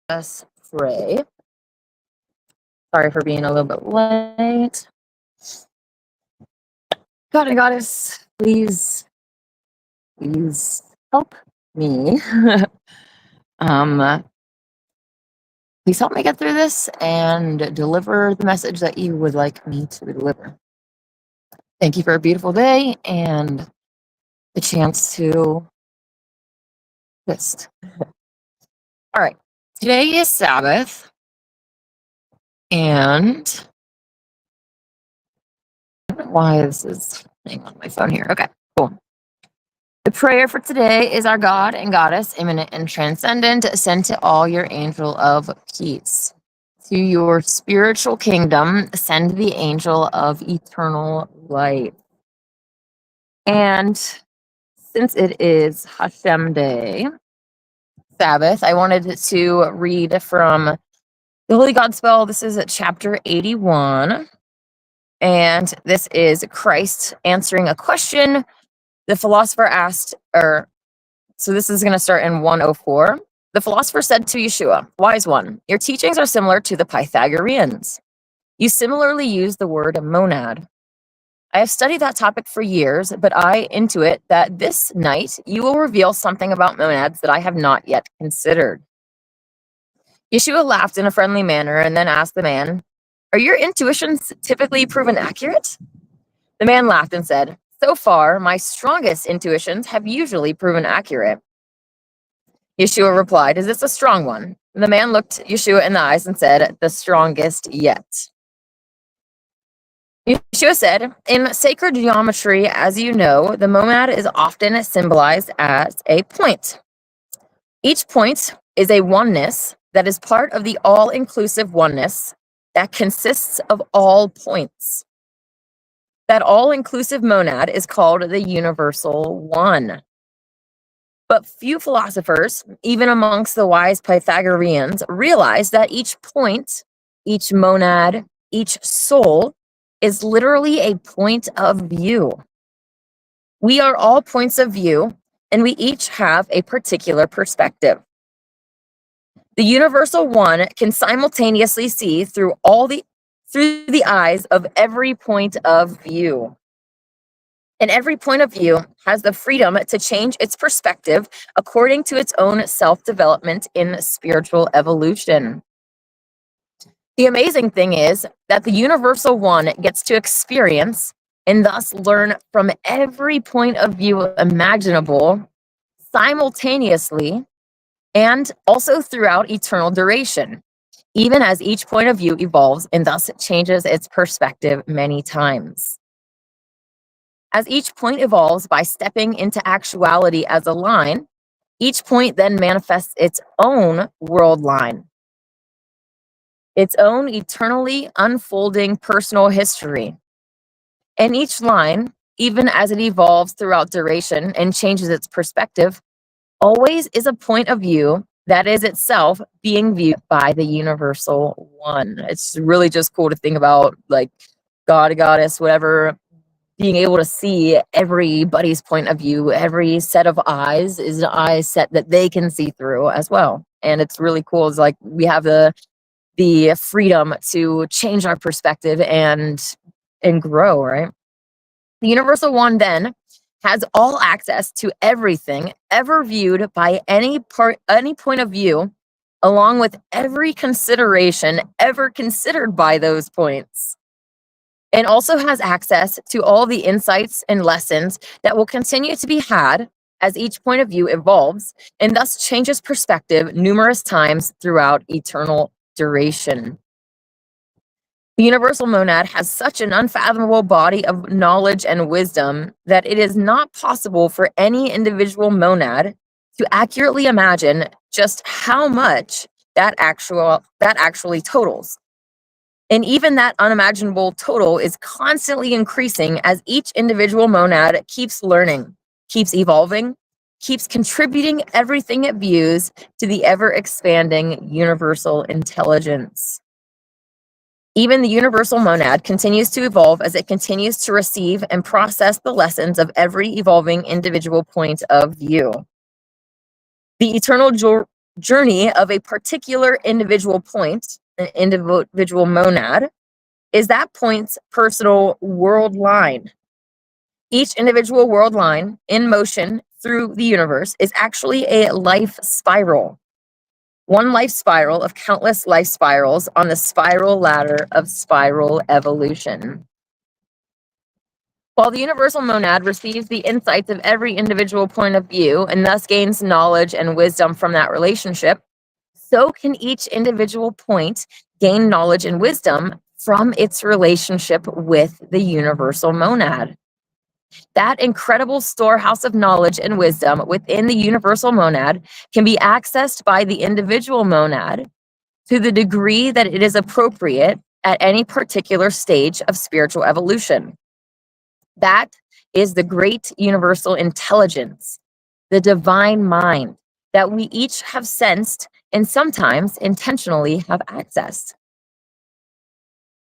Let's pray. Sorry for being a little bit late. God and Goddess, please help me. Please help me get through this and deliver the message that you would like me to deliver. Thank you for a beautiful day and the chance to list. All right, today is Sabbath, and I don't know why this is hanging on my phone here. Okay, cool. The prayer for today is: our God and Goddess, immanent and transcendent, send to all your angel of peace. To your spiritual kingdom, send the angel of eternal light. And since it is Hashem Day, Sabbath, I wanted to read from the Holy Godspell. This is at chapter 81. And this is Christ answering a question the philosopher asked, so this is going to start in 104. The philosopher said to Yeshua, "Wise one, your teachings are similar to the Pythagoreans. You similarly use the word monad. I have studied that topic for years, but I intuit that this night you will reveal something about monads that I have not yet considered." Yeshua laughed in a friendly manner and then asked the man, "Are your intuitions typically proven accurate?" The man laughed and said, "So far, my strongest intuitions have usually proven accurate." Yeshua replied, "Is this a strong one?" The man looked Yeshua in the eyes and said, "The strongest yet." Yeshua said, "In sacred geometry, as you know, the monad is often symbolized as a point. Each point is a oneness that is part of the all-inclusive oneness that consists of all points. That all-inclusive monad is called the universal one. But few philosophers, even amongst the wise Pythagoreans, realize that each point, each monad, each soul is literally a point of view. We are all points of view, and we each have a particular perspective. The universal one can simultaneously see through the eyes of every point of view. And every point of view has the freedom to change its perspective according to its own self-development in spiritual evolution. The amazing thing is that the universal one gets to experience and thus learn from every point of view imaginable simultaneously and also throughout eternal duration, even as each point of view evolves and thus changes its perspective many times. As each point evolves by stepping into actuality as a line, each point then manifests its own world line, its own eternally unfolding personal history. And each line, even as it evolves throughout duration and changes its perspective, always is a point of view that is itself being viewed by the universal one." It's really just cool to think about, like, God, Goddess, whatever, being able to see everybody's point of view. Every set of eyes is an eye set that they can see through as well. And it's really cool. It's like we have the freedom to change our perspective and grow, right? The universal one then has all access to everything ever viewed by any point of view, along with every consideration ever considered by those points, and also has access to all the insights and lessons that will continue to be had as each point of view evolves and thus changes perspective numerous times throughout eternal duration. The universal monad has such an unfathomable body of knowledge and wisdom that it is not possible for any individual monad to accurately imagine just how much that actually totals. And even that unimaginable total is constantly increasing as each individual monad keeps learning, keeps evolving, keeps contributing everything it views to the ever-expanding universal intelligence. Even the universal monad continues to evolve as it continues to receive and process the lessons of every evolving individual point of view. The journey of a particular individual point, an individual monad, is that point's personal world line. Each individual world line in motion through the universe is actually a life spiral. One life spiral of countless life spirals on the spiral ladder of spiral evolution. While the universal monad receives the insights of every individual point of view and thus gains knowledge and wisdom from that relationship, so can each individual point gain knowledge and wisdom from its relationship with the universal monad. That incredible storehouse of knowledge and wisdom within the universal monad can be accessed by the individual monad to the degree that it is appropriate at any particular stage of spiritual evolution. That is the great universal intelligence, the divine mind that we each have sensed and sometimes intentionally have accessed.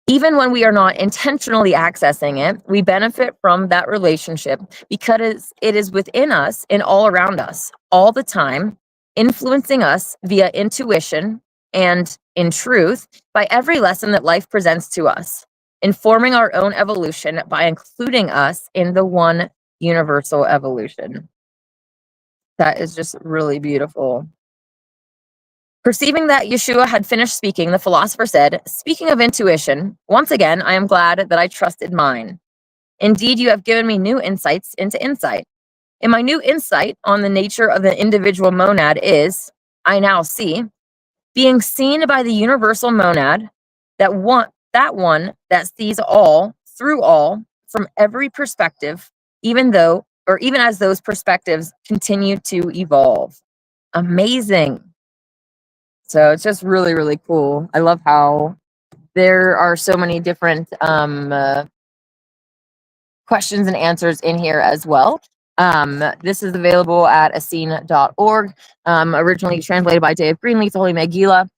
Even when we are not intentionally accessing it, we benefit from that relationship because it is within us and all around us, all the time, influencing us via intuition and, in truth, by every lesson that life presents to us, informing our own evolution by including us in the one universal evolution. That is just really beautiful. Perceiving that Yeshua had finished speaking, the philosopher said, "Speaking of intuition, once again, I am glad that I trusted mine. Indeed, you have given me new insights into insight. And my new insight on the nature of the individual monad is, I now see, being seen by the universal monad, that one that sees all, through all, from every perspective, even as those perspectives continue to evolve." Amazing. So it's just really, really cool. I love how there are so many different questions and answers in here as well. This is available at Essene.org, originally translated by Dave Greenleaf, the Holy Megillah.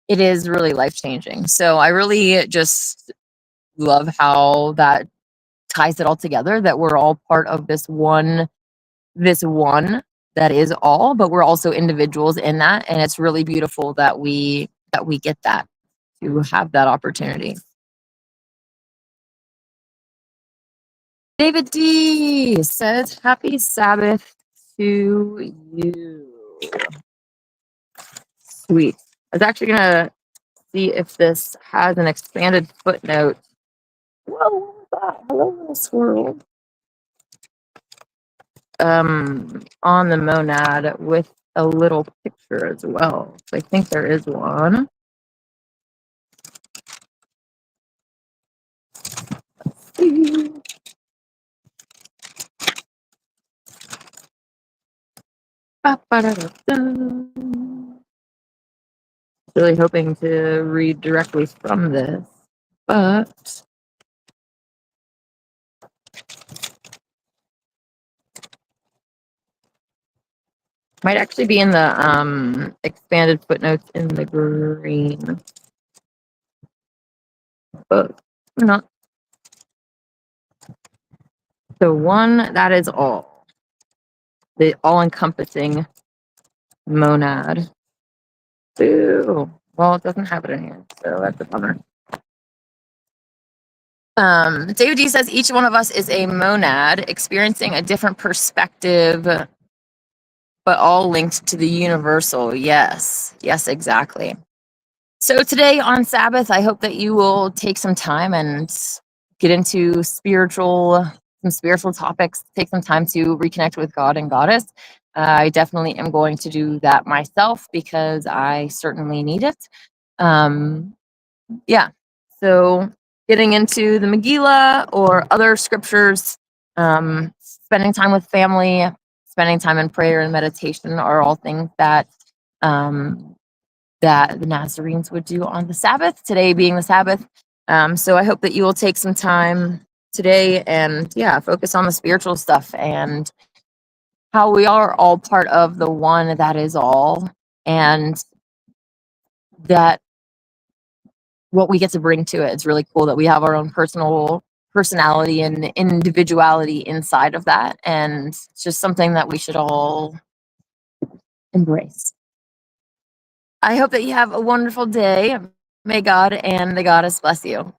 It is really life-changing. So I really just love how that ties it all together, that we're all part of this one that is all, but we're also individuals in that, and it's really beautiful that we get that, to have that opportunity. David D says, "Happy Sabbath to you." Sweet. I was actually gonna see if this has an expanded footnote. Whoa, what was that? Hello, little squirrel. On the monad with a little picture as well. So I think there is one. Really hoping to read directly from this, but might actually be in the expanded footnotes in the green book. Or not. So one, that is all. The all-encompassing monad. Ooh. Well, it doesn't have it in here, so that's a bummer. David D says, each one of us is a monad experiencing a different perspective, but all linked to the universal. Yes, exactly. So today on Sabbath, I hope that you will take some time and get into some spiritual topics, take some time to reconnect with God and Goddess. I definitely am going to do that myself because I certainly need it. Yeah. So getting into the Megillah or other scriptures, spending time with family, spending time in prayer and meditation are all things that that the Nazarenes would do on the Sabbath, today being the Sabbath. So I hope that you will take some time today and focus on the spiritual stuff and how we are all part of the one that is all, and that what we get to bring to it. It's really cool that we have our own personal personality and individuality inside of that, and it's just something that we should all embrace. I hope that you have a wonderful day. May God and the goddess bless you.